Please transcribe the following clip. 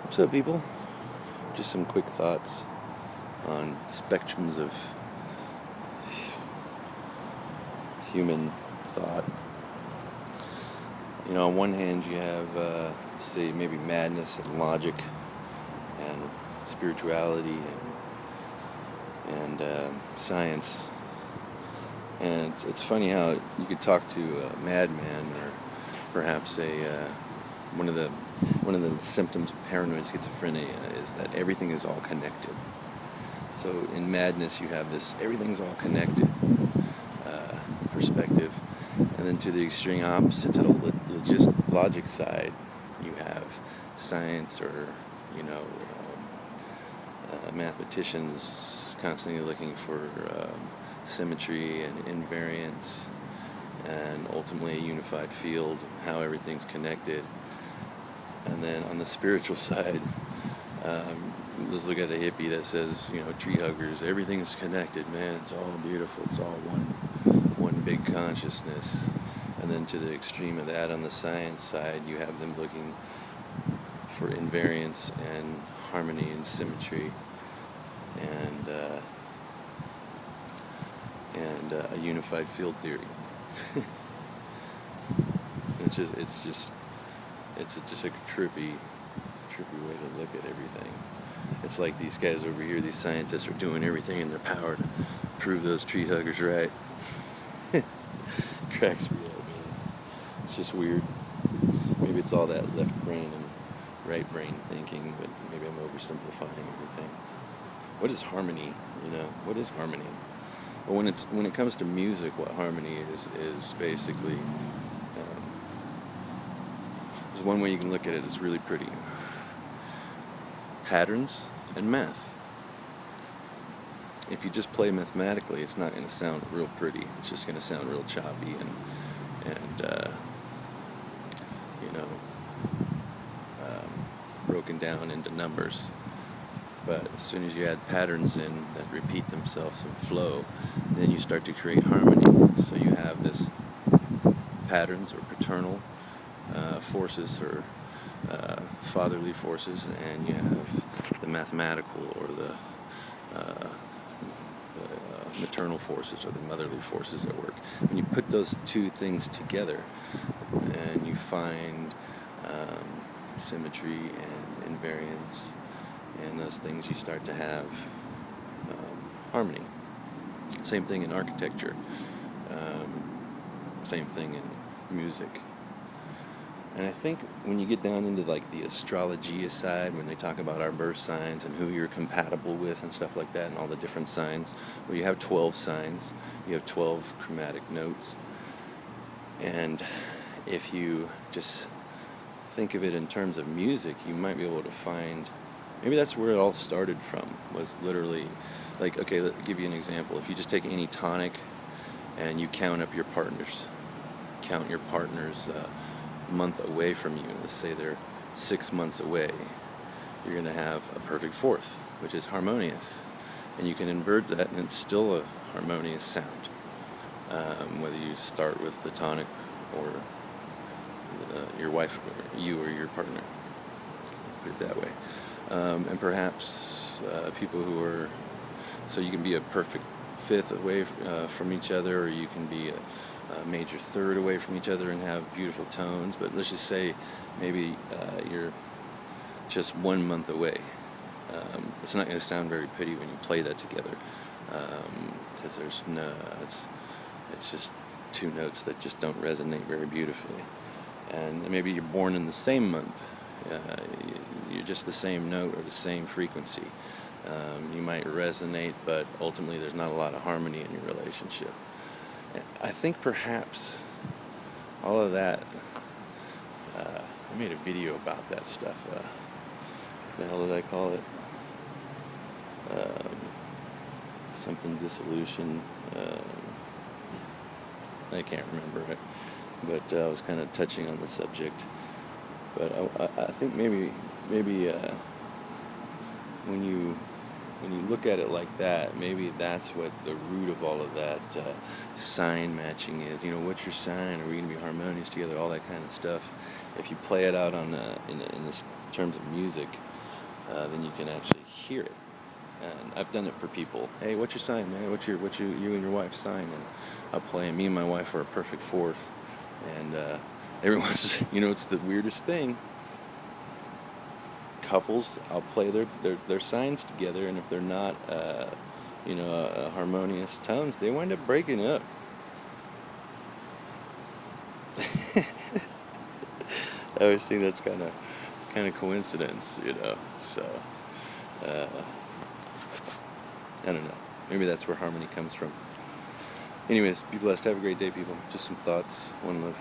So, people, just some quick thoughts on spectrums of human thought. On one hand, you have, say, maybe madness and logic and spirituality and science. And it's funny how you could talk to a madman or perhaps one of the symptoms of paranoid schizophrenia is that everything is all connected. So in madness, you have this everything's all connected perspective, and then to the extreme opposite, to the logic side, you have science or mathematicians constantly looking for symmetry and invariance, and ultimately a unified field, how everything's connected. And then on the spiritual side, let's look at a hippie that says, tree huggers, everything is connected, man, it's all beautiful, it's all one big consciousness. And then to the extreme of that, on the science side, you have them looking for invariance and harmony and symmetry and a unified field theory. It's just a trippy way to look at everything. It's like these guys over here, these scientists, are doing everything in their power to prove those tree huggers right. Cracks me up, man. It's just weird. Maybe it's all that left brain and right brain thinking, but maybe I'm oversimplifying everything. What is harmony? What is harmony? Well, when it comes to music, what harmony is basically, there's one way you can look at it. It's really pretty. Patterns and math. If you just play mathematically, it's not going to sound real pretty. It's just going to sound real choppy and broken down into numbers. But as soon as you add patterns in that repeat themselves and flow, then you start to create harmony. So you have this patterns or paternal forces or fatherly forces, and you have the mathematical or the maternal forces or the motherly forces at work. When you put those two things together and you find symmetry and invariance and those things, you start to have harmony. Same thing in architecture. Same thing in music. And I think when you get down into like the astrology side, when they talk about our birth signs and who you're compatible with and stuff like that, and all the different signs, where you have 12 signs, you have 12 chromatic notes. And if you just think of it in terms of music, you might be able to find, maybe that's where it all started from, was literally, like, okay, let me give you an example. If you just take any tonic and you count up your partners, month away from you, let's say they're 6 months away, you're going to have a perfect fourth, which is harmonious. And you can invert that and it's still a harmonious sound, whether you start with the tonic or your wife, or you or your partner, put it that way. And perhaps people who are, so you can be a perfect fifth away from each other, or you can be a major third away from each other and have beautiful tones. But let's just say maybe you're just 1 month away. It's not going to sound very pretty when you play that together, because it's just two notes that just don't resonate very beautifully. And maybe you're born in the same month. You're just the same note or the same frequency. You might resonate, but ultimately there's not a lot of harmony in your relationship. I think perhaps all of that, I made a video about that stuff. What the hell did I call it? Something dissolution. I can't remember it, but I was kind of touching on the subject. But I think maybe when you look at it like that, maybe that's what the root of all of that sign matching is. What's your sign? Are we going to be harmonious together? All that kind of stuff. If you play it out on in this terms of music, then you can actually hear it. And I've done it for people. Hey, what's your sign, man? What's you and your wife's sign? And I'll play, and me and my wife are a perfect fourth. And everyone's, it's the weirdest thing. Couples, I'll play their signs together, and if they're not, harmonious tones, they wind up breaking up. I always think that's kind of coincidence, So, I don't know. Maybe that's where harmony comes from. Anyways, be blessed. Have a great day, people. Just some thoughts. One love.